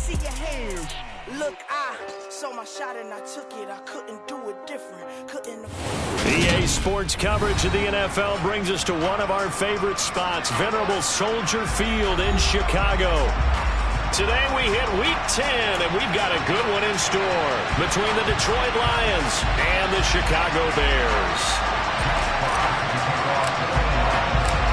see your hands. Look, I saw my shot and I took it. I couldn't do it different. Couldn't afford it. EA Sports coverage of the NFL brings us to one of our favorite spots, venerable Soldier Field in Chicago. Today we hit Week 10, and we've got a good one in store between the Detroit Lions and the Chicago Bears.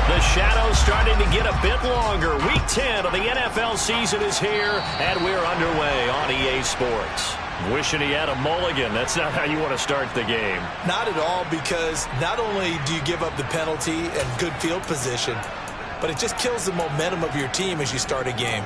The shadow's starting to get a bit longer. Week 10 of the NFL season is here, and we're underway on EA Sports. Wishing he had a mulligan. That's not how you want to start the game. Not at all, because not only do you give up the penalty and good field position, but it just kills the momentum of your team as you start a game.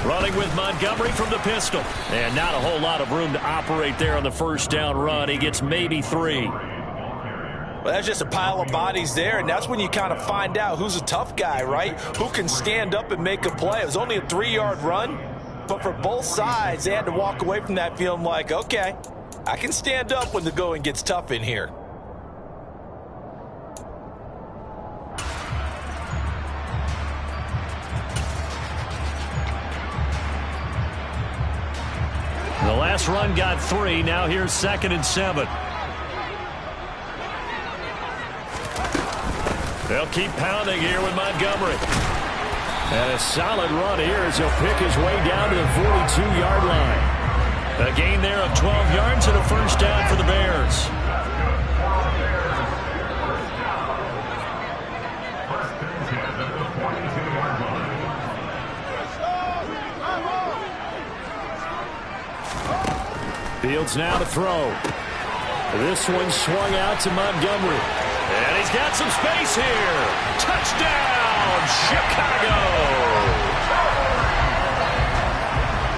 Running with Montgomery from the pistol. And not a whole lot of room to operate there on the first down run. He gets maybe 3. Well, that's just a pile of bodies there, and that's when you kind of find out who's a tough guy, right? Who can stand up and make a play. It was only a 3-yard run, but for both sides, they had to walk away from that feeling like, okay, I can stand up when the going gets tough in here. The last run got 3. Now here's 2nd and 7. They'll keep pounding here with Montgomery. And a solid run here as he'll pick his way down to the 42-yard line. A gain there of 12 yards and a first down for the Bears. Fields now to throw. This one swung out to Montgomery. And he's got some space here. Touchdown, Chicago!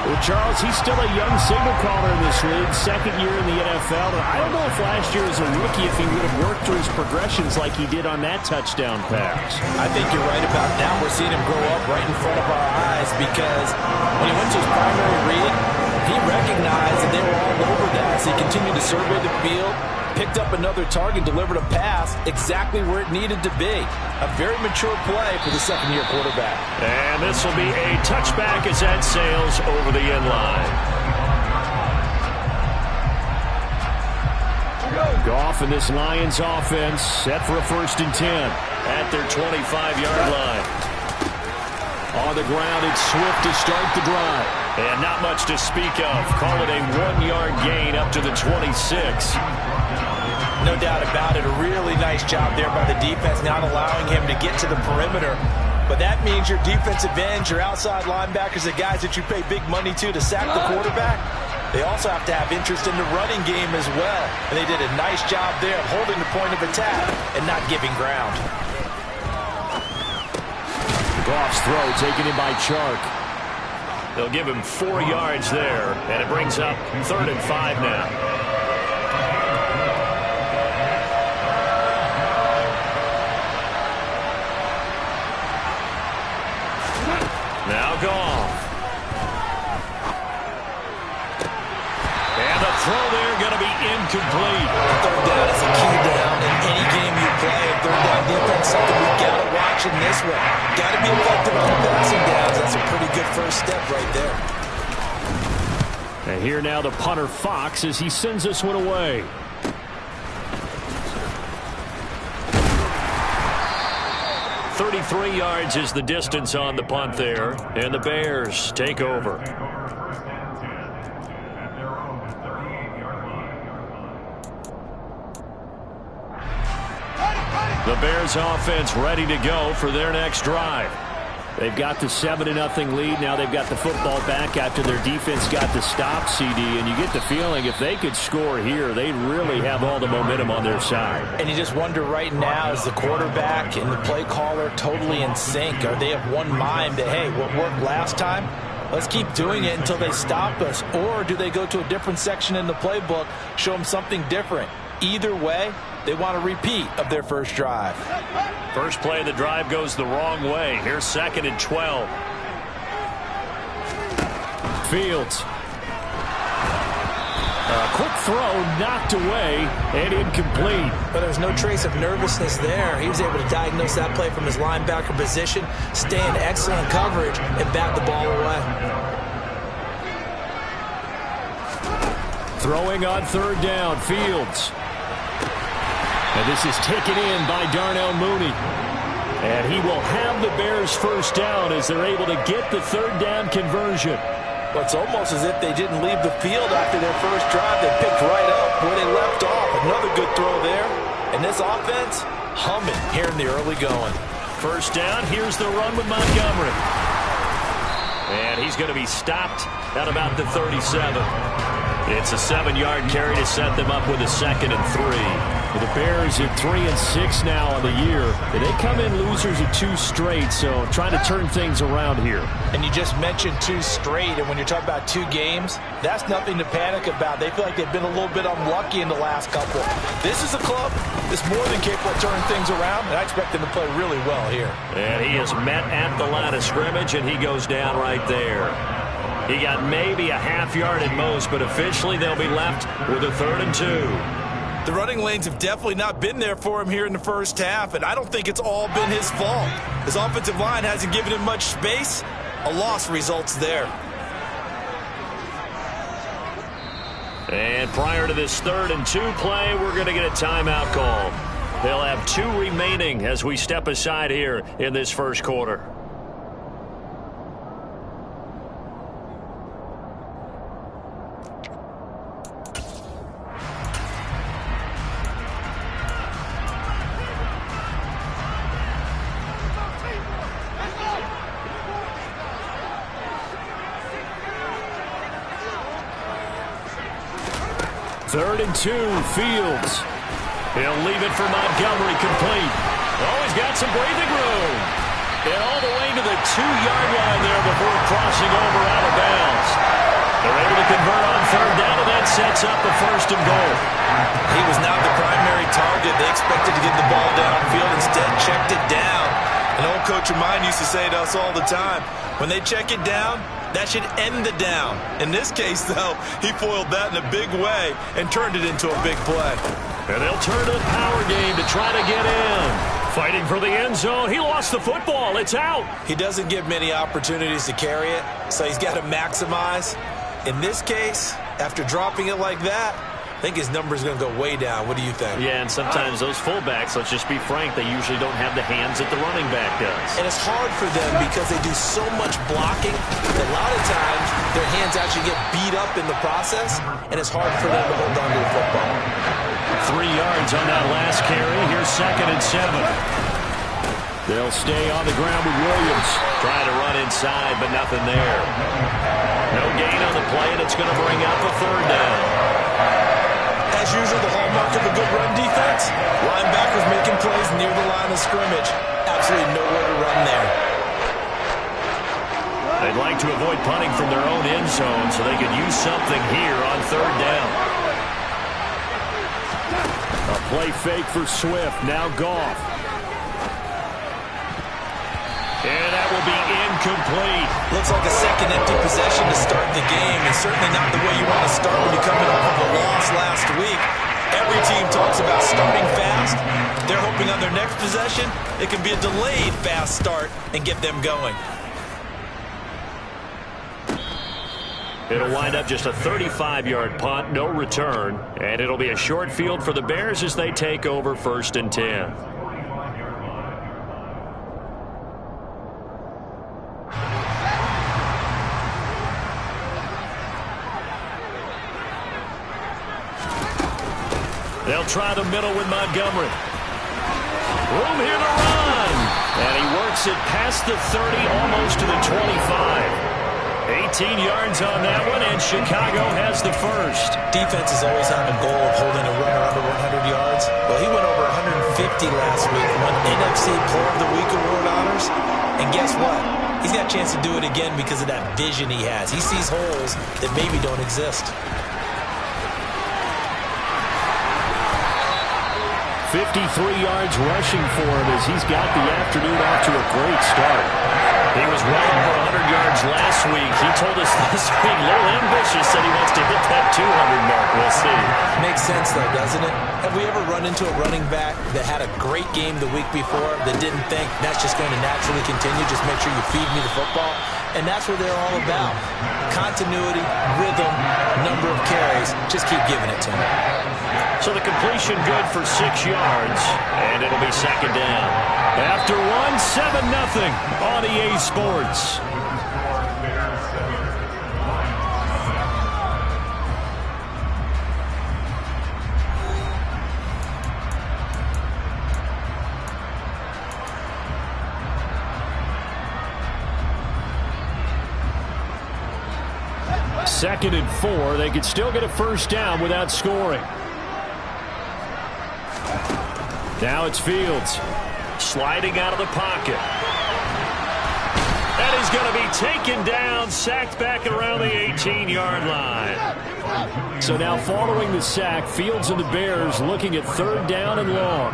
Well, Charles, he's still a young signal caller in this league, 2nd year in the NFL. And I don't know if last year as a rookie if he would have worked through his progressions like he did on that touchdown pass. I think you're right about that. We're seeing him grow up right in front of our eyes, because when he went to his primary read, he recognized that they were all over that as he continued to survey the field, picked up another target, delivered a pass exactly where it needed to be. A very mature play for the 2nd-year quarterback. And this will be a touchback as that sails over the end line. Goff and this Lions offense set for a 1st and 10 at their 25-yard line. On the ground, it's Swift to start the drive. And not much to speak of. Call it a 1-yard gain up to the 26. No doubt about it. A really nice job there by the defense, not allowing him to get to the perimeter. But that means your defensive ends, your outside linebackers, the guys that you pay big money to sack the quarterback, they also have to have interest in the running game as well. And they did a nice job there of holding the point of attack and not giving ground. Goff's throw taken in by Chark. They'll give him 4 yards there, and it brings up 3rd and 5 now. Now Goff. And the throw there going to be incomplete. 3rd down is a key down in any game you play. 3rd down defense, something we've got to watch in this one. Got to be effective on passing downs. That's a pretty good first step right there. And here now the punter Fox as he sends this one away. .33 yards is the distance on the punt there, and the Bears take over. The Bears offense ready to go for their next drive. They've got the 7-0 lead. Now they've got the football back after their defense got the stop, CD. And you get the feeling if they could score here, they really have all the momentum on their side. And you just wonder right now, is the quarterback and the play caller totally in sync? Are they of one mind that, hey, what worked last time, let's keep doing it until they stop us? Or do they go to a different section in the playbook, show them something different? Either way, they want a repeat of their first drive. First play of the drive goes the wrong way. Here's 2nd and 12. Fields. Quick throw, knocked away, and incomplete. But there's no trace of nervousness there. He was able to diagnose that play from his linebacker position, stay in excellent coverage, and bat the ball away. Throwing on third down, Fields. And this is taken in by Darnell Mooney. And he will have the Bears first down as they're able to get the third down conversion. Well, it's almost as if they didn't leave the field after their first drive. They picked right up where they left off. Another good throw there. And this offense, humming here in the early going. First down, here's the run with Montgomery. And he's going to be stopped at about the 37. It's a 7-yard carry to set them up with a 2nd and 3. The Bears at 3-6 now on the year. And they come in losers of 2 straight, so trying to turn things around here. And you just mentioned 2 straight, and when you're talking about 2 games, that's nothing to panic about. They feel like they've been a little bit unlucky in the last couple. This is a club that's more than capable of turning things around, and I expect them to play really well here. And he is met at the line of scrimmage, and he goes down right there. He got maybe a half yard at most, but officially they'll be left with a 3rd and 2. The running lanes have definitely not been there for him here in the first half, and I don't think it's all been his fault. His offensive line hasn't given him much space. A loss results there. And prior to this 3rd and 2 play, we're going to get a timeout call. They'll have 2 remaining as we step aside here in this first quarter. Third and 2, Fields. He'll leave it for Montgomery, complete. Oh, he's got some breathing room. And all the way to the 2-yard line there before crossing over out of bounds. They're able to convert on 3rd down, and that sets up a 1st and goal. He was not the primary target. They expected to get the ball downfield. Instead, checked it down. An old coach of mine used to say to us all the time, when they check it down, that should end the down. In this case, though, he foiled that in a big way and turned it into a big play. And they'll turn to the power game to try to get in. Fighting for the end zone. He lost the football. It's out. He doesn't get many opportunities to carry it, so he's got to maximize. In this case, after dropping it like that, I think his number is going to go way down. What do you think? Yeah, and sometimes those fullbacks, let's just be frank, they usually don't have the hands that the running back does. And it's hard for them because they do so much blocking that a lot of times their hands actually get beat up in the process, and it's hard for them to hold on to the football. 3 yards on that last carry. Here's 2nd and 7. They'll stay on the ground with Williams. Trying to run inside, but nothing there. No gain on the play, and it's going to bring up a 3rd down. As usual, the hallmark of a good run defense, linebackers making plays near the line of scrimmage. Absolutely nowhere to run there. They'd like to avoid punting from their own end zone so they could use something here on 3rd down. A play fake for Swift, now Goff. And that will be incomplete. Looks like a second empty possession to start the game, and certainly not the way you want to start when you're coming off of a loss last week. Every team talks about starting fast. They're hoping on their next possession it can be a delayed fast start and get them going. It'll wind up just a 35-yard punt, no return, and it'll be a short field for the Bears as they take over 1st and 10. They'll try the middle with Montgomery. Room here to run. And he works it past the 30, almost to the 25. 18 yards on that one, and Chicago has the first. Defenses always have a goal of holding a runner under 100 yards. Well, he went over 150 last week, won NFC Player of the Week award honors. And guess what? He's got a chance to do it again because of that vision he has. He sees holes that maybe don't exist. 53 yards rushing for him as he's got the afternoon off to a great start. He was well over 100 yards last week. He told us this week, a little ambitious, said he wants to hit that 200 mark. We'll see. Makes sense, though, doesn't it? Have we ever run into a running back that had a great game the week before that didn't think that's just going to naturally continue? Just make sure you feed me the football. And that's what they're all about. Continuity, rhythm, number of carries. Just keep giving it to them. So the completion good for 6 yards, and it'll be second down. After 7-0 on EA Sports. Second and 4. They could still get a first down without scoring. Now it's Fields. Sliding out of the pocket. And he's going to be taken down, sacked back around the 18-yard line. So now following the sack, Fields and the Bears looking at third down and long.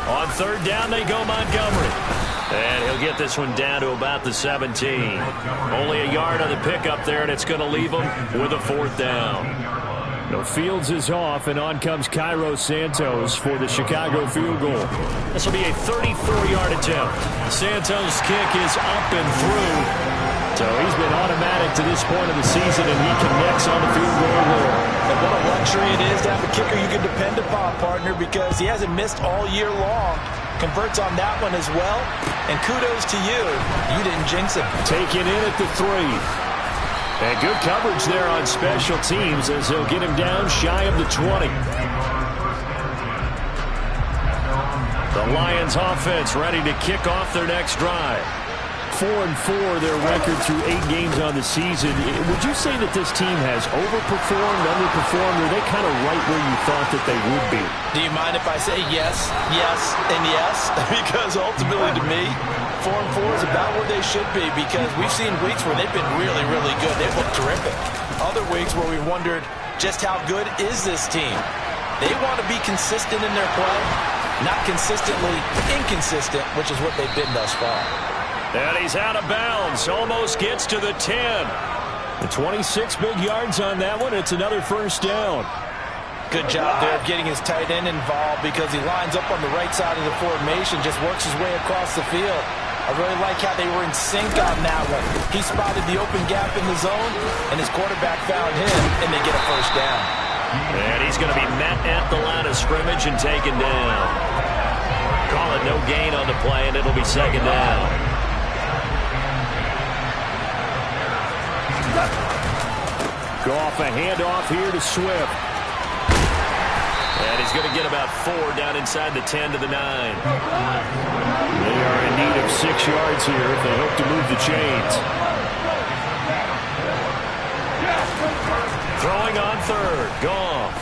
On third down, they go Montgomery. And he'll get this one down to about the 17. Only a yard on the pickup there, and it's going to leave him with a fourth down. No, Fields is off, and on comes Cairo Santos for the Chicago field goal. This will be a 34-yard attempt. Santos' kick is up and through. So he's been automatic to this point of the season, and he connects on the field goal there. And what a luxury it is to have a kicker you can depend upon, partner, because he hasn't missed all year long. Converts on that one as well. And kudos to you. You didn't jinx him. Taken in at the 3. And good coverage there on special teams as they'll get him down shy of the 20. The Lions offense ready to kick off their next drive. 4-4 their record through 8 games on the season. Would you say that this team has overperformed, underperformed, or are they kind of right where you thought that they would be? Do you mind if I say yes, yes, and yes? Because ultimately to me, 4-4 is about where they should be, because we've seen weeks where they've been really, really good. They've looked terrific. Other weeks where we wondered just how good is this team. They want to be consistent in their play, not consistently inconsistent, which is what they've been thus far. And he's out of bounds. Almost gets to the 10. The 26 big yards on that one. It's another first down. Good job there of getting his tight end involved, because he lines up on the right side of the formation, just works his way across the field. I really like how they were in sync on that one. He spotted the open gap in the zone, and his quarterback found him, and they get a first down. And he's going to be met at the line of scrimmage and taken down. Call it no gain on the play, and it'll be second down. Goff, a handoff here to Swift. And he's going to get about 4 down inside the 10 to the 9. They are in need of 6 yards here if they hope to move the chains. Throwing on third. Goff.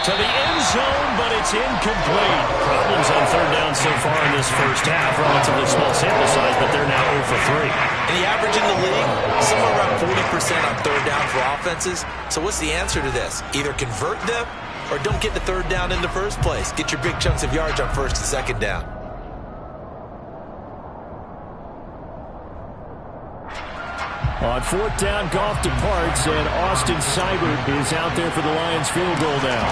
To the end zone, but it's incomplete. Problems on third down so far in this first half. Relatively small sample size, but they're now 0 for 3. And the average in the league, somewhere around 40% on third down for offenses. So what's the answer to this? Either convert them or don't get the third down in the first place. Get your big chunks of yards on first and second down. On fourth down, Goff departs, and Austin Seibert is out there for the Lions field goal now.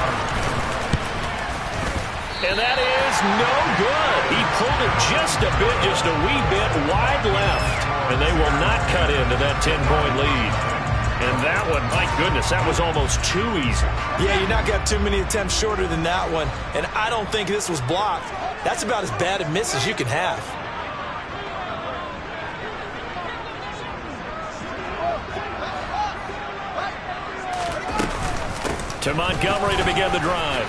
And that is no good. He pulled it just a bit, just a wee bit wide left. And they will not cut into that 10-point lead. And that one, my goodness, that was almost too easy. Yeah, you're not going to have too many attempts shorter than that one. And I don't think this was blocked. That's about as bad a miss as you can have. To Montgomery to begin the drive.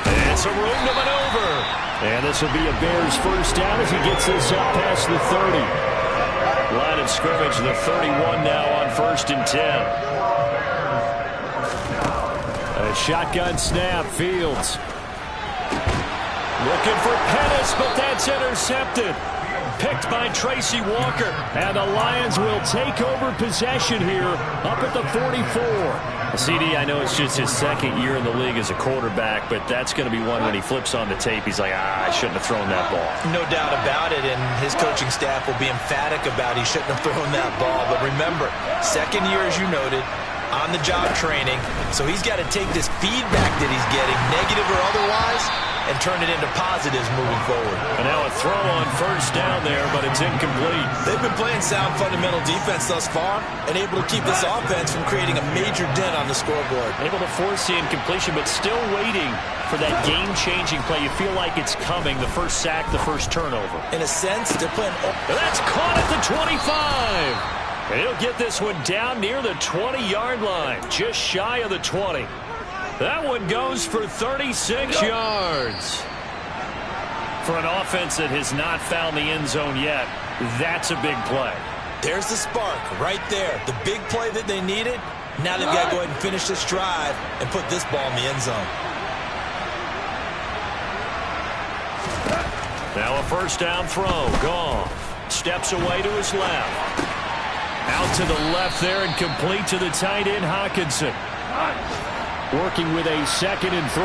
And some room to maneuver. And this will be a Bears first down as he gets this up past the 30. Line of scrimmage, the 31 now on first and 10. A shotgun snap, Fields. Looking for Pettis, but that's intercepted. Picked by Tracy Walker. And the Lions will take over possession here up at the 44. CD, I know it's just his second year in the league as a quarterback, but that's going to be one when he flips on the tape. He's like, I shouldn't have thrown that ball. No doubt about it, and his coaching staff will be emphatic about he shouldn't have thrown that ball. But remember, second year, as you noted, on-the-job training, so he's got to take this feedback that he's getting, negative or otherwise, and turn it into positives moving forward. And now a throw on first down there, but it's incomplete. They've been playing sound fundamental defense thus far and able to keep this offense from creating a major dent on the scoreboard. Able to force the incompletion, but still waiting for that game-changing play. You feel like it's coming, the first sack, the first turnover. In a sense, they're playing... That's caught at the 25. And he'll get this one down near the 20-yard line, just shy of the 20. That one goes for 36 yards. For an offense that has not found the end zone yet, that's a big play. There's the spark right there. The big play that they needed. Now they've got to go ahead and finish this drive and put this ball in the end zone. Now a first down throw. Goff steps away to his left. Out to the left there and complete to the tight end, Hockenson. Working with a 2nd and 3.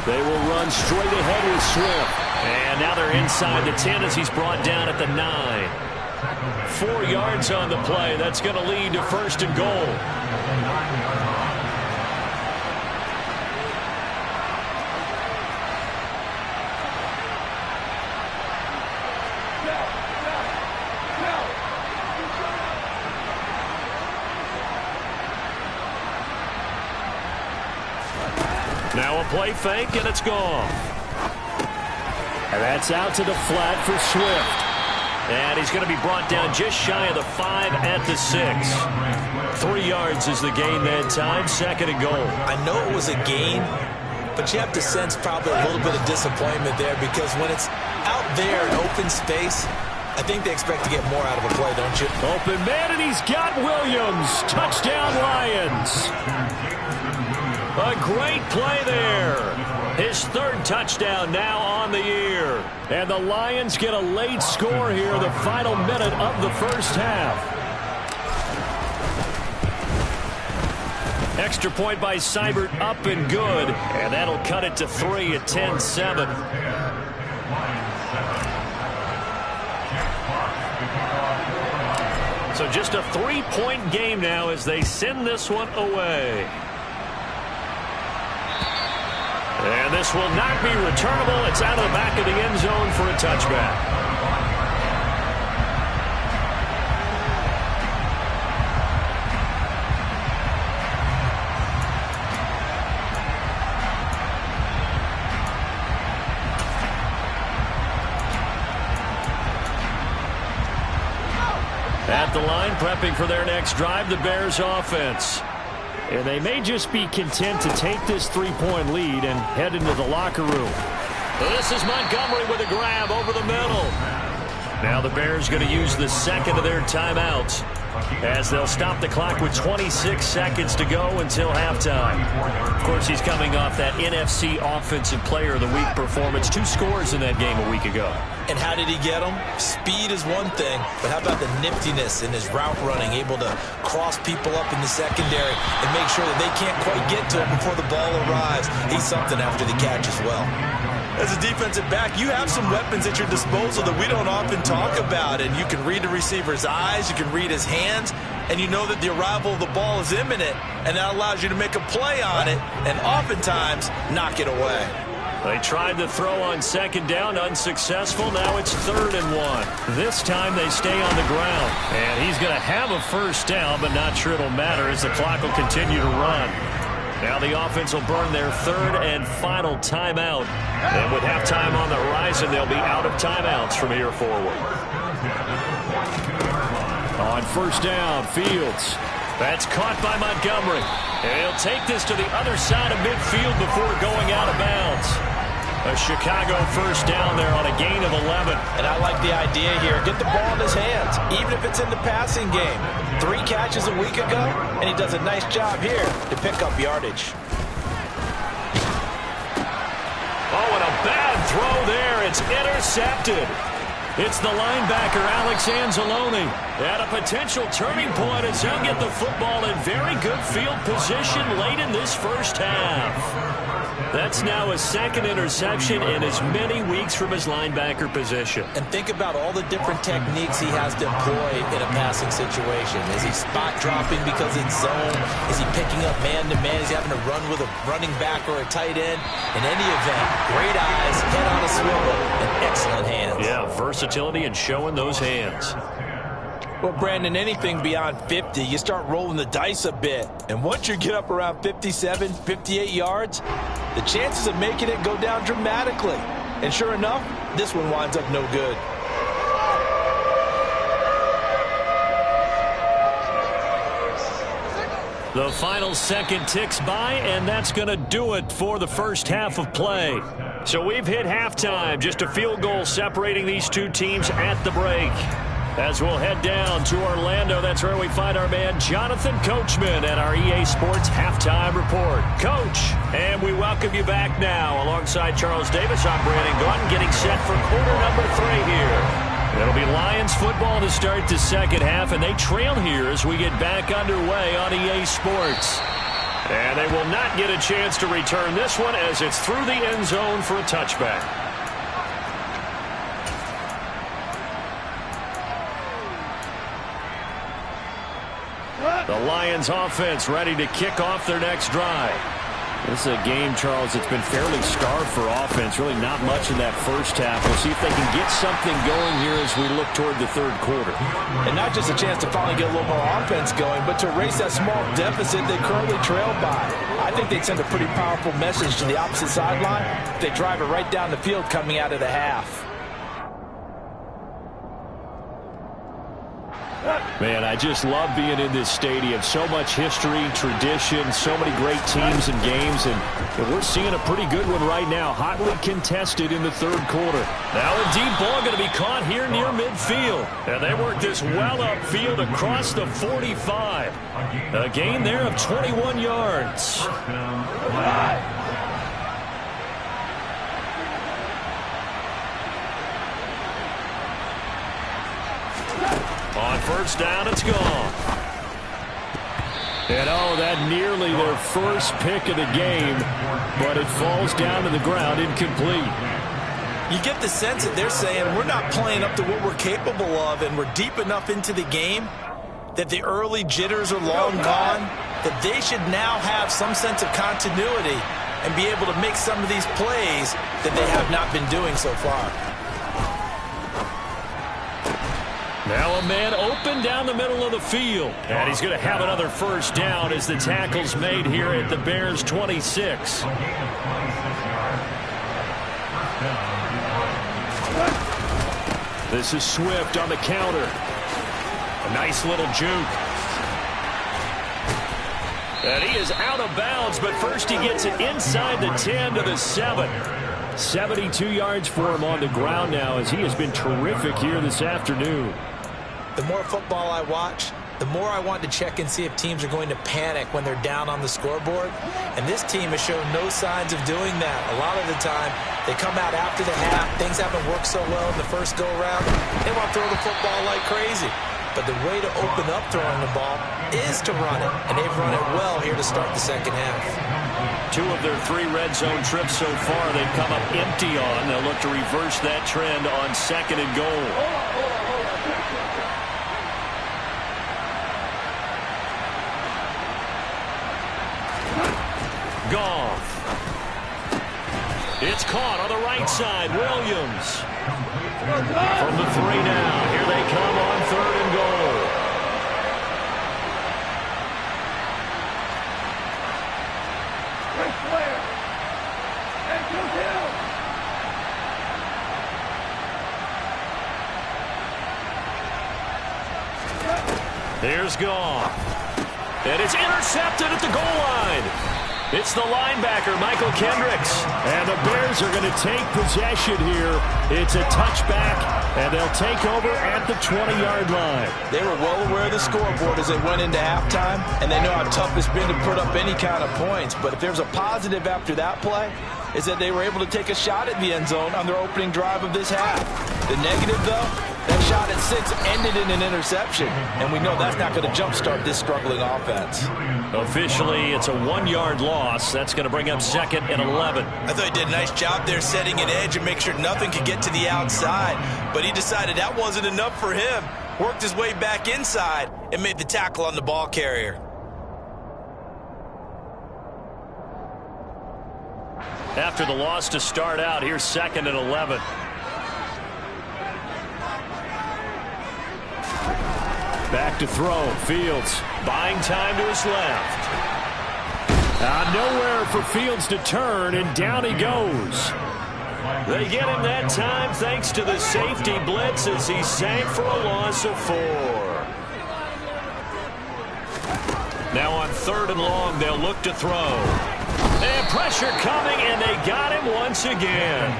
They will run straight ahead with Swift. And now they're inside the 10 as he's brought down at the 9. 4 yards on the play. That's going to lead to 1st and goal. Now a play fake, and it's gone. And that's out to the flat for Swift. And he's going to be brought down just shy of the 5 at the 6. 3 yards is the gain that time, 2nd and goal. I know it was a gain, but you have to sense probably a little bit of disappointment there because when it's out there in open space, I think they expect to get more out of a play, don't you? Open man, and he's got Williams. Touchdown, Lions. A great play there. His 3rd touchdown now on the year. And the Lions get a late score here, the final minute of the first half. Extra point by Seibert, up and good. And that'll cut it to 3 at 10-7. So just a 3-point game now as they send this one away. And this will not be returnable. It's out of the back of the end zone for a touchback. At the line, prepping for their next drive, the Bears offense. And they may just be content to take this 3-point lead and head into the locker room. This is Montgomery with a grab over the middle. Now the Bears going to use the 2nd of their timeouts as they'll stop the clock with 26 seconds to go until halftime. Of course, he's coming off that NFC Offensive Player of the Week performance. 2 scores in that game a week ago. And how did he get them? Speed is one thing, but how about the niftiness in his route running, able to cross people up in the secondary and make sure that they can't quite get to him before the ball arrives. He's something after the catch as well. As a defensive back, you have some weapons at your disposal that we don't often talk about, and you can read the receiver's eyes, you can read his hands, and you know that the arrival of the ball is imminent, and that allows you to make a play on it and oftentimes knock it away. They tried to throw on 2nd down, unsuccessful. Now it's 3rd and 1. This time they stay on the ground. And he's going to have a first down, but not sure it'll matter as the clock will continue to run. Now the offense will burn their 3rd and final timeout. And with halftime on the horizon, they'll be out of timeouts from here forward. On first down, Fields. That's caught by Montgomery. And he'll take this to the other side of midfield before going out of bounds. A Chicago first down there on a gain of 11. And I like the idea here. Get the ball in his hands, even if it's in the passing game. 3 catches a week ago, and he does a nice job here to pick up yardage. Oh, and a bad throw there. It's intercepted. It's the linebacker, Alex Anzalone, at a potential turning point as he'll get the football in very good field position late in this first half. That's now his 2nd interception in as many weeks from his linebacker position. And think about all the different techniques he has to employ in a passing situation. Is he spot dropping because it's zone? Is he picking up man-to-man? Is he having to run with a running back or a tight end? In any event, great eyes, head on a swivel, and excellent hands. Yeah, versatility and showing those hands. Well, Brandon, anything beyond 50, you start rolling the dice a bit. And once you get up around 57, 58 yards, the chances of making it go down dramatically. And sure enough, this one winds up no good. The final second ticks by, and that's going to do it for the first half of play. So we've hit halftime, just a field goal separating these two teams at the break. As we'll head down to Orlando, that's where we find our man Jonathan Coachman at our EA Sports Halftime Report. Coach, and we welcome you back now. Alongside Charles Davis, I'm Brandon Gaudin, getting set for quarter number 3 here. It'll be Lions football to start the second half, and they trail here as we get back underway on EA Sports. And they will not get a chance to return this one as it's through the end zone for a touchback. The Lions offense ready to kick off their next drive. This is a game, Charles, that's been fairly starved for offense. Really not much in that first half. We'll see if they can get something going here as we look toward the third quarter. And not just a chance to finally get a little more offense going, but to erase that small deficit they currently trail by. I think they'd send a pretty powerful message to the opposite sideline if they drive it right down the field coming out of the half. Man, I just love being in this stadium. So much history, tradition, so many great teams and games, and we're seeing a pretty good one right now. Hotly contested in the third quarter. Now a deep ball going to be caught here near midfield. And they work this well upfield across the 45. A gain there of 21 yards. On first down, it's gone. And that nearly their first pick of the game, but it falls down to the ground incomplete. You get the sense that they're saying we're not playing up to what we're capable of, and we're deep enough into the game that the early jitters are long gone, that they should now have some sense of continuity and be able to make some of these plays that they have not been doing so far. Now a man open down the middle of the field. And he's going to have another first down as the tackle's made here at the Bears' 26. This is Swift on the counter. A nice little juke. And he is out of bounds, but first he gets it inside the 10 to the 7. 72 yards for him on the ground now as he has been terrific here this afternoon. The more football I watch, the more I want to check and see if teams are going to panic when they're down on the scoreboard. And this team has shown no signs of doing that. A lot of the time, they come out after the half. Things haven't worked so well in the first go-around. They want to throw the football like crazy. But the way to open up throwing the ball is to run it. And they've run it well here to start the second half. 2 of their 3 red zone trips so far, they've come up empty on. They'll look to reverse that trend on 2nd and goal. Goff. It's caught on the right side. Williams. From the 3 now. Here they come on 3rd and goal. Here's Goff. And it's intercepted at the goal line. It's the linebacker, Michael Kendricks. And the Bears are going to take possession here. It's a touchback, and they'll take over at the 20-yard line. They were well aware of the scoreboard as they went into halftime, and they know how tough it's been to put up any kind of points. But if there's a positive after that play, is that they were able to take a shot at the end zone on their opening drive of this half. The negative, though, that shot at 6 ended in an interception, and we know that's not going to jumpstart this struggling offense. Officially, it's a 1-yard loss. That's going to bring up 2nd and 11. I thought he did a nice job there setting an edge and make sure nothing could get to the outside, but he decided that wasn't enough for him. Worked his way back inside and made the tackle on the ball carrier. After the loss to start out, here's 2nd and 11. Back to throw. Fields buying time to his left. Nowhere for Fields to turn, and down he goes. They get him that time thanks to the safety blitz as he sank for a loss of 4. Now on 3rd and long, they'll look to throw. And pressure coming, and they got him once again.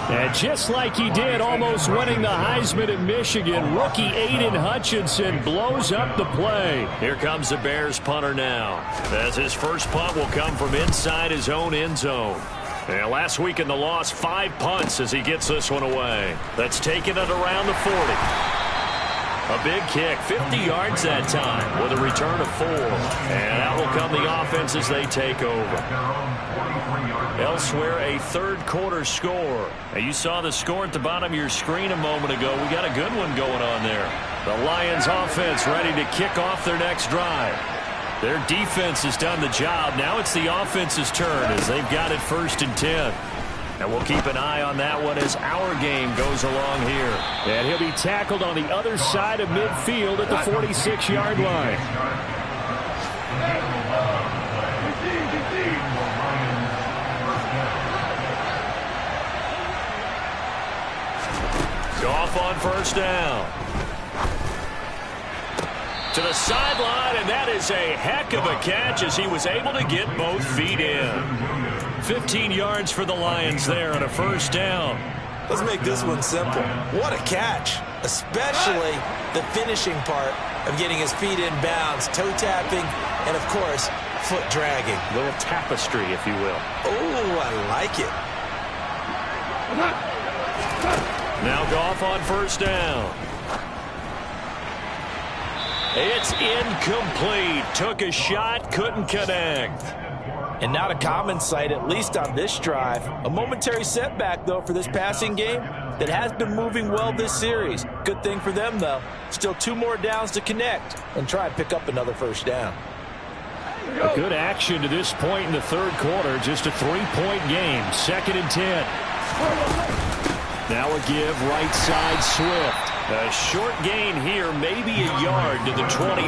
And just like he did, almost winning the Heisman at Michigan, rookie Aiden Hutchinson blows up the play. Here comes the Bears punter now, as his first punt will come from inside his own end zone. And last week in the loss, 5 punts as he gets this one away. That's taken it around the 40. A big kick, 50 yards that time with a return of 4. And out will come the offense as they take over. Elsewhere, a third-quarter score. Now, you saw the score at the bottom of your screen a moment ago. We got a good one going on there. The Lions offense ready to kick off their next drive. Their defense has done the job. Now it's the offense's turn as they've got it 1st and 10. And we'll keep an eye on that one as our game goes along here. And he'll be tackled on the other side of midfield at the 46-yard line. Goff on 1st down. To the sideline, and that is a heck of a catch as he was able to get both feet in. 15 yards for the Lions there on a 1st down. Let's make this one simple. What a catch, especially the finishing part of getting his feet in bounds, toe tapping, and of course, foot dragging. A little tapestry, if you will. Oh, I like it. Now Goff on 1st down. It's incomplete. Took a shot, couldn't connect. And not a common sight, at least on this drive. A momentary setback, though, for this passing game that has been moving well this series. Good thing for them, though. Still 2 more downs to connect and try and pick up another 1st down. A good action to this point in the 3rd quarter. Just a 3-point game. 2nd and 10. Now a give right side Swift. A short gain here, maybe a yard to the 29.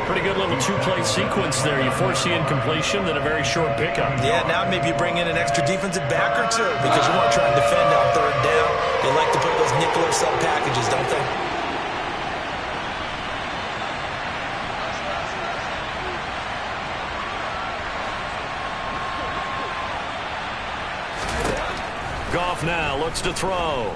Pretty good little 2-play sequence there. You force the incompletion, then a very short pickup. Yeah, now maybe you bring in an extra defensive back or 2 because you want to try and defend on 3rd down. They like to put those nickel or sub packages, don't they? Goff now looks to throw.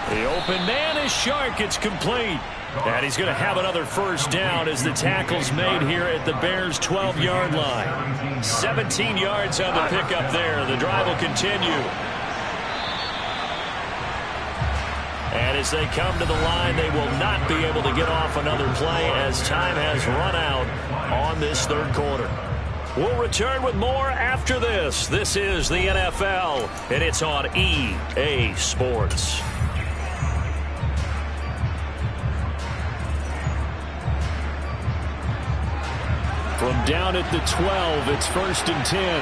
The open man is Shark. It's complete. And he's going to have another 1st down as the tackle's made here at the Bears' 12-yard line. 17 yards on the pickup there. The drive will continue. And as they come to the line, they will not be able to get off another play as time has run out on this 3rd quarter. We'll return with more after this. This is the NFL, and it's on EA Sports. From down at the 12, it's 1st and 10.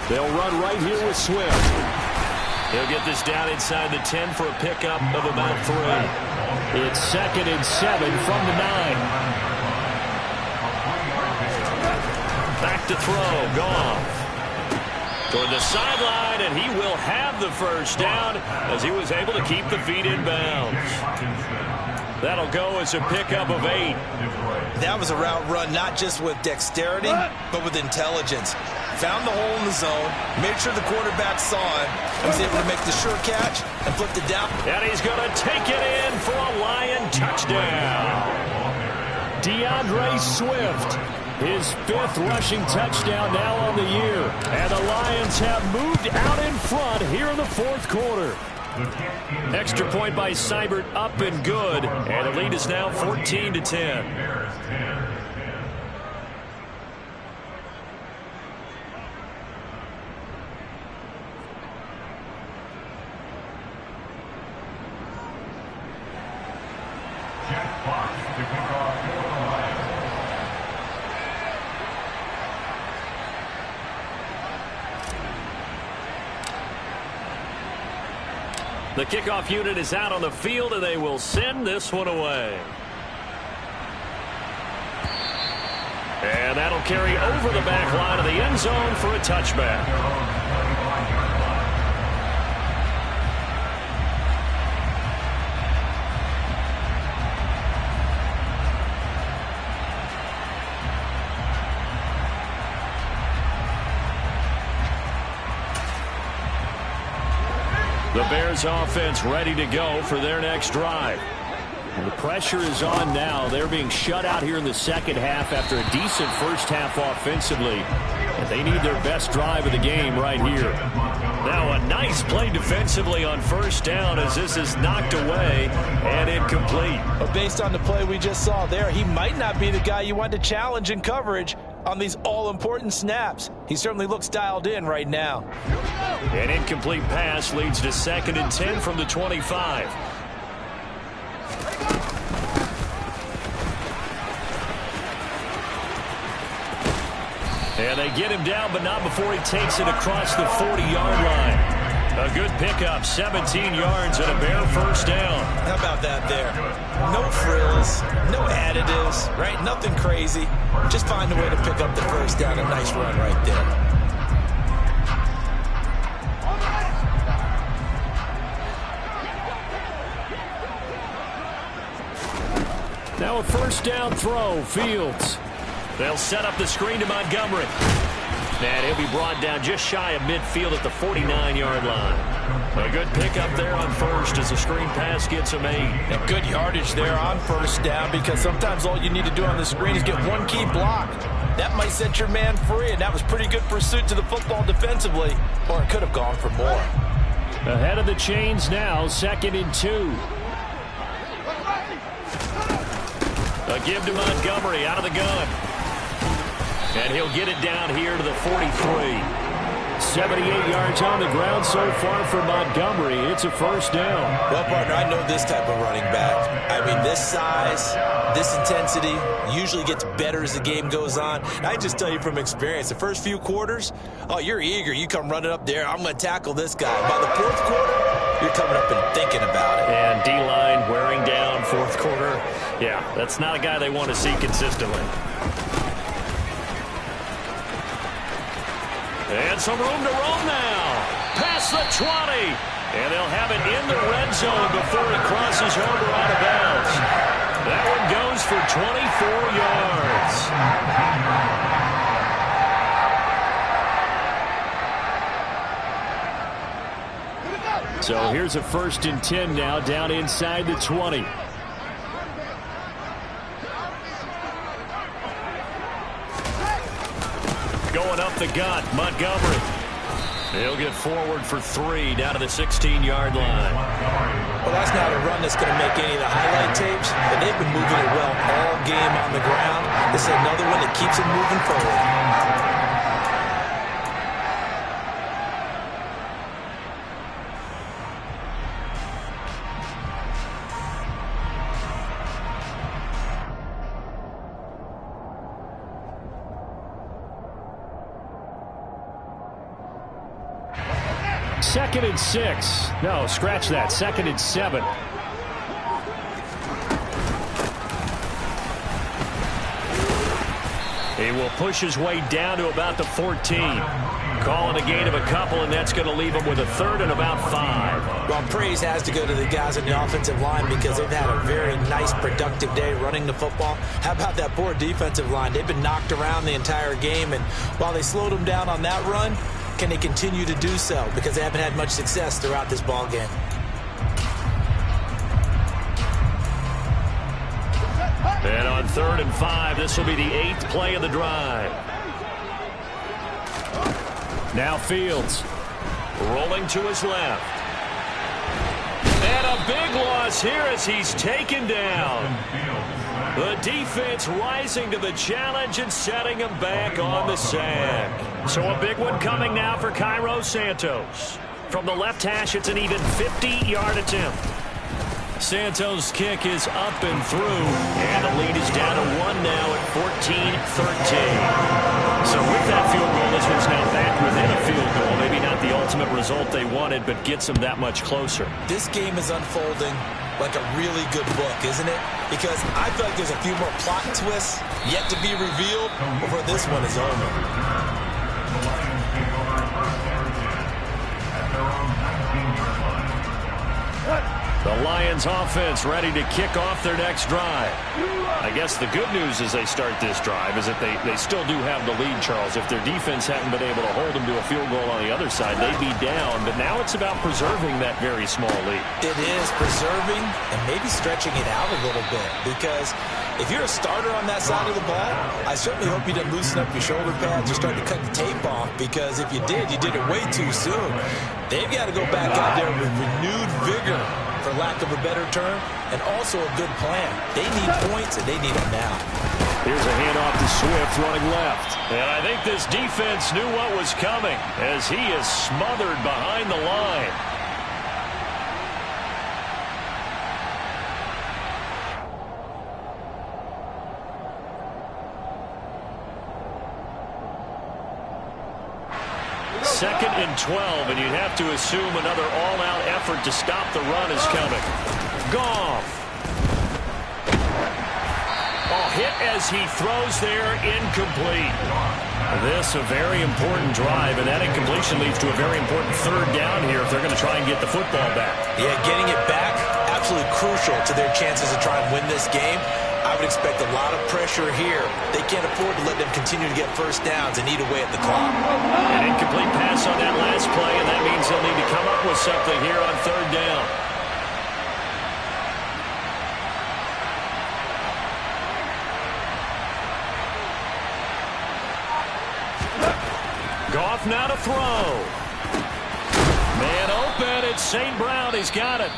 They'll run right here with Swift. He'll get this down inside the 10 for a pickup of about 3. It's 2nd and 7 from the 9. Back to throw, Goff. Toward the sideline, and he will have the 1st down as he was able to keep the feet in bounds. That'll go as a pickup of 8. That was a route run not just with dexterity, but with intelligence. Found the hole in the zone, made sure the quarterback saw it, and was able to make the sure catch and flipped it down. And he's going to take it in for a Lion touchdown. DeAndre Swift, his 5th rushing touchdown now on the year. And the Lions have moved out in front here in the 4th quarter. Extra point by Seibert, up and good. And the lead is now 14-10. The kickoff unit is out on the field, and they will send this one away. And that'll carry over the back line of the end zone for a touchback. The Bears offense ready to go for their next drive. And the pressure is on now. They're being shut out here in the second half after a decent first half offensively. And they need their best drive of the game right here. Now a nice play defensively on first down as this is knocked away and incomplete. But based on the play we just saw there, he might not be the guy you want to challenge in coverage on these all-important snaps. He certainly looks dialed in right now. An incomplete pass leads to 2nd and 10 from the 25. And they get him down, but not before he takes it across the 40-yard line. A good pickup, 17 yards and a Bear first down. How about that there? No frills, no additives, right? Nothing crazy. Just find a way to pick up the first down. A nice run right there. Now a first down throw, Fields. They'll set up the screen to Montgomery. And he'll be brought down just shy of midfield at the 49-yard line. A good pickup there on first as the screen pass gets him 8. And good yardage there on first down, because sometimes all you need to do on the screen is get one key block. That might set your man free, and that was pretty good pursuit to the football defensively, or it could have gone for more. Ahead of the chains now, 2nd and 2. A give to Montgomery out of the gun. And he'll get it down here to the 43. 78 yards on the ground so far for Montgomery. It's a first down. Well, partner, I know this type of running back. I mean, this size, this intensity usually gets better as the game goes on. And I just tell you from experience, the first few quarters, oh, you're eager. You come running up there. I'm going to tackle this guy. By the 4th quarter, you're coming up and thinking about it. And D-line wearing down 4th quarter. Yeah, that's not a guy they want to see consistently. And some room to roam now. Past the 20. And they'll have it in the red zone before he crosses over out of bounds. That one goes for 24 yards. So here's a 1st and 10 now down inside the 20. Going up the gut, Montgomery. He'll get forward for 3 down to the 16-yard line. Well, that's not a run that's going to make any of the highlight tapes, but they've been moving it well all game on the ground. This is another one that keeps them moving forward. Second and 6. No, scratch that. 2nd and 7. He will push his way down to about the 14. Calling a gain of a couple, and that's going to leave him with a 3rd and about 5. Well, praise has to go to the guys on the offensive line because they've had a very nice, productive day running the football. How about that poor defensive line? They've been knocked around the entire game, and while they slowed them down on that run, can they continue to do so? Because they haven't had much success throughout this ball game. And on 3rd and 5, this will be the 8th play of the drive. Now Fields rolling to his left. And a big loss here as he's taken down. The defense rising to the challenge and setting him back on the sack. So a big one coming now for Cairo Santos. From the left hash, it's an even 50-yard attempt. Santos' kick is up and through, and the lead is down to 1 now at 14-13. So with that field goal, this one's now back within a field goal. Maybe not the ultimate result they wanted, but gets them that much closer. This game is unfolding like a really good book, isn't it? Because I feel like there's a few more plot twists yet to be revealed before this one is over. The Lions offense ready to kick off their next drive. I guess the good news as they start this drive is that they still do have the lead, Charles. If their defense hadn't been able to hold them to a field goal on the other side, they'd be down. But now it's about preserving that very small lead. It is preserving and maybe stretching it out a little bit. Because if you're a starter on that side of the ball, I certainly hope you didn't loosen up your shoulder pads or start to cut the tape off. Because if you did, you did it way too soon. They've got to go back out there with renewed vigor, for lack of a better term, and also a good plan. They need points, and they need them now. Here's a handoff to Swift running left. And I think this defense knew what was coming as he is smothered behind the line. Second and 12, and you'd have to assume another all-out effort to stop the run is coming. Goff. Oh, hit as he throws there, incomplete. This a very important drive, and that incompletion leads to a very important 3rd down here if they're going to try and get the football back. Yeah, getting it back, absolutely crucial to their chances to try and win this game. I would expect a lot of pressure here. They can't afford to let them continue to get first downs and eat away at the clock. An incomplete pass on that last play, and that means they'll need to come up with something here on 3rd down. Goff now to throw. Man open, it's St. Brown. He's got it.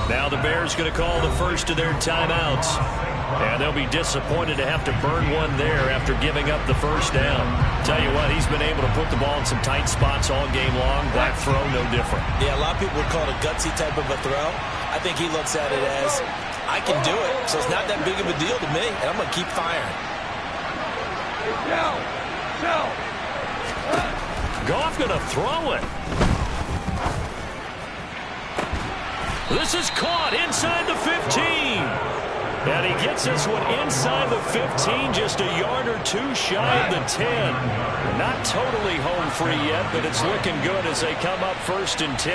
Now the Bears going to call the first of their timeouts. And they'll be disappointed to have to burn one there after giving up the first down. Tell you what, he's been able to put the ball in some tight spots all game long. That throw, no different. Yeah, a lot of people would call it a gutsy type of a throw. I think he looks at it as, I can do it, so it's not that big of a deal to me, and I'm going to keep firing. Goff going to throw it. This is caught inside the 15. And he gets this one inside the 15, just a yard or two shy of the 10. Not totally home free yet, but it's looking good as they come up 1st and 10.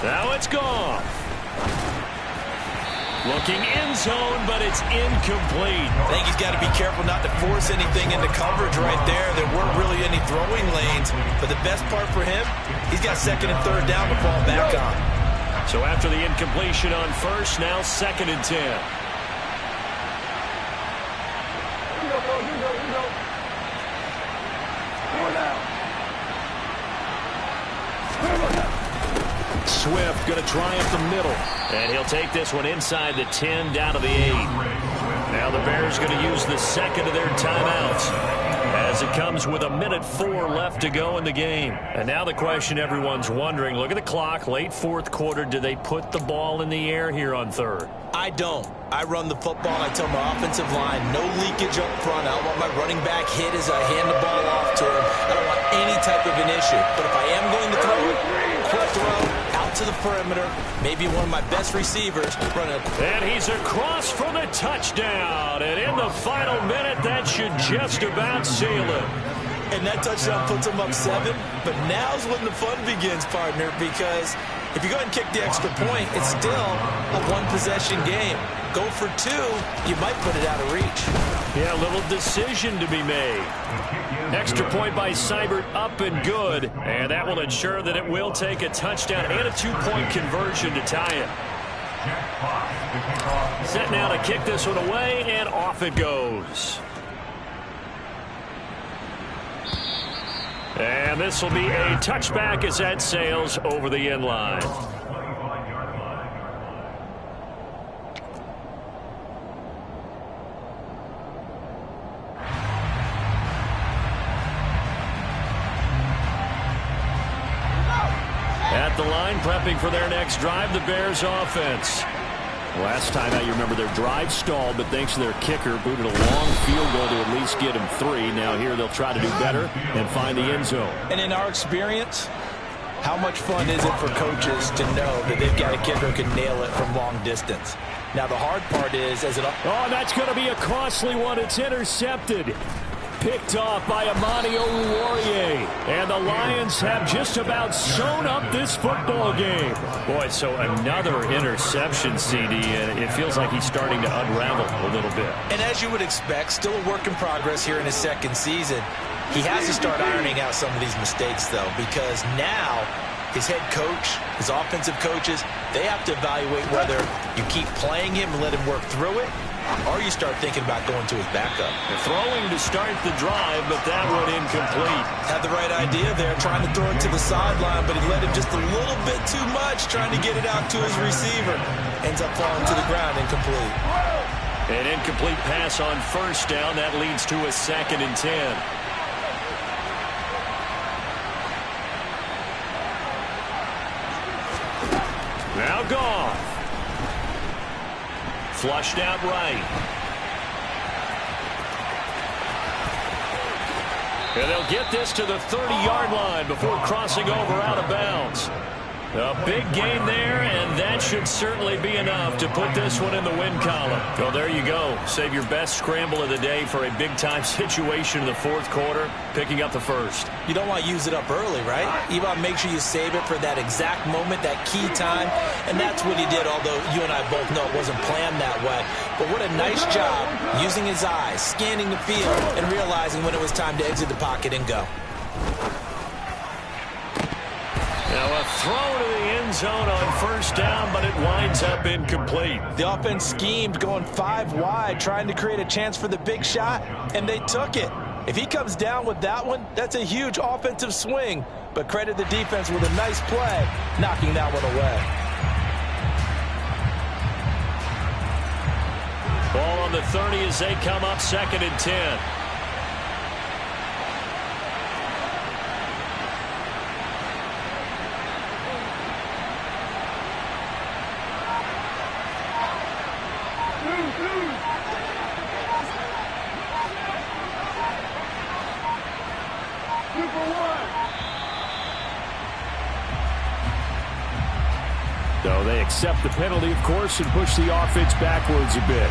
Now it's gone. Looking end zone, but it's incomplete. I think he's got to be careful not to force anything into coverage right there. There weren't really any throwing lanes. But the best part for him, he's got 2nd and 3rd down to fall back on. So after the incompletion on 1st, now 2nd and 10. Swift going to try up the middle. And he'll take this one inside the 10 down to the 8. Now the Bears going to use the 2nd of their timeouts as it comes with 1:04 left to go in the game. And now the question everyone's wondering, look at the clock, late 4th quarter, do they put the ball in the air here on 3rd? I don't. I run the football. I tell my offensive line, no leakage up front. I don't want my running back hit as I hand the ball off to him. I don't want any type of an issue. But if I am going to throw it, quick throw, out to the perimeter, maybe one of my best receivers run it. And he's across for the touchdown. And in the final minute, that should just about seal it. and that touchdown puts them up 7. But now's when the fun begins, partner, because if you go ahead and kick the extra point, it's still a one-possession game. Go for 2, you might put it out of reach. Yeah, a little decision to be made. Extra point by Seibert, up and good. And that will ensure that it will take a touchdown and a 2-point conversion to tie it. Set now to kick this one away, and off it goes. And this will be a touchback as that sails over the end line. At the line, prepping for their next drive, the Bears offense. Last time out, you remember their drive stalled, but thanks to their kicker, booted a long field goal to at least get him 3. Now here they'll try to do better and find the end zone. And in our experience, how much fun is it for coaches to know that they've got a kicker who can nail it from long distance? Now the hard part is, oh, that's going to be a costly one. It's intercepted. Picked off by Amani Oruwariye. And the Lions have just about sewn up this football game. Boy, so another interception, CD, and it feels like he's starting to unravel a little bit. And as you would expect, still a work in progress here in his second season. He has to start ironing out some of these mistakes, though, because now his head coach, his offensive coaches, they have to evaluate whether you keep playing him and let him work through it, or you start thinking about going to his backup. Throwing to start the drive, but that one incomplete. Had the right idea there, trying to throw it to the sideline, but he let him just a little bit too much, trying to get it out to his receiver. Ends up falling to the ground, incomplete. An incomplete pass on first down. That leads to a 2nd and 10. Now Goff. Flushed out right. And they'll get this to the 30-yard line before crossing over out of bounds. A big gain there, and that should certainly be enough to put this one in the win column. Well, there you go. Save your best scramble of the day for a big-time situation in the 4th quarter, picking up the 1st. You don't want to use it up early, right? You want to make sure you save it for that exact moment, that key time, and that's what he did, although you and I both know it wasn't planned that way. But what a nice job using his eyes, scanning the field, and realizing when it was time to exit the pocket and go. Now a throw to the end zone on first down, but it winds up incomplete. The offense schemed going 5 wide, trying to create a chance for the big shot, and they took it. If he comes down with that one, that's a huge offensive swing. But credit the defense with a nice play, knocking that one away. Ball on the 30 as they come up 2nd and 10. So they accept the penalty, of course, and push the offense backwards a bit.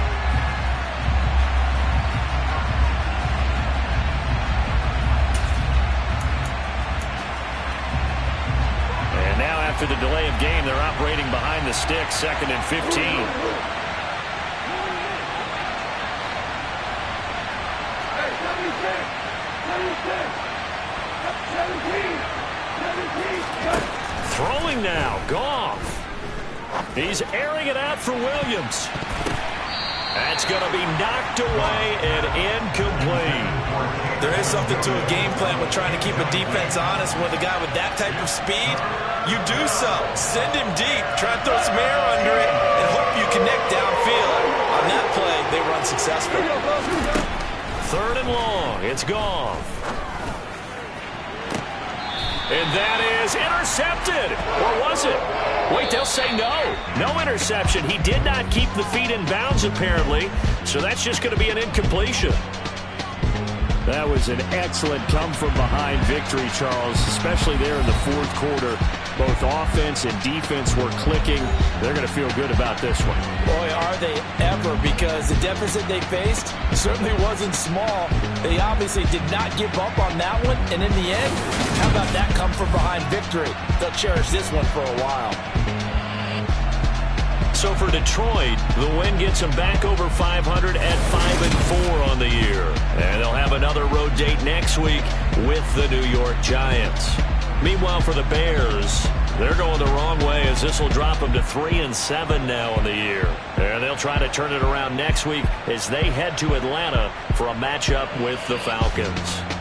And now after the delay of game, they're operating behind the stick, 2nd and 15. Throwing now, Goff. He's airing it out for Williams. That's going to be knocked away and incomplete. There is something to a game plan with trying to keep a defense honest with a guy with that type of speed. You do so. Send him deep. Try to throw some air under it and hope you connect downfield. On that play, they were unsuccessful. 3rd and long. It's Goff. And that is intercepted. Or was it? Wait, they'll say no. No interception. He did not keep the feet in bounds, apparently. So that's just going to be an incompletion. That was an excellent come-from-behind victory, Charles, especially there in the 4th quarter. Both offense and defense were clicking. They're going to feel good about this one. Boy, are they ever, because the deficit they faced certainly wasn't small. They obviously did not give up on that one, and in the end, how about that come from behind victory? They'll cherish this one for a while. So for Detroit, the win gets them back over 500 at 5-4 on the year. And they'll have another road date next week with the New York Giants. Meanwhile, for the Bears, they're going the wrong way, as this will drop them to 3-7 now on the year. And they'll try to turn it around next week as they head to Atlanta for a matchup with the Falcons.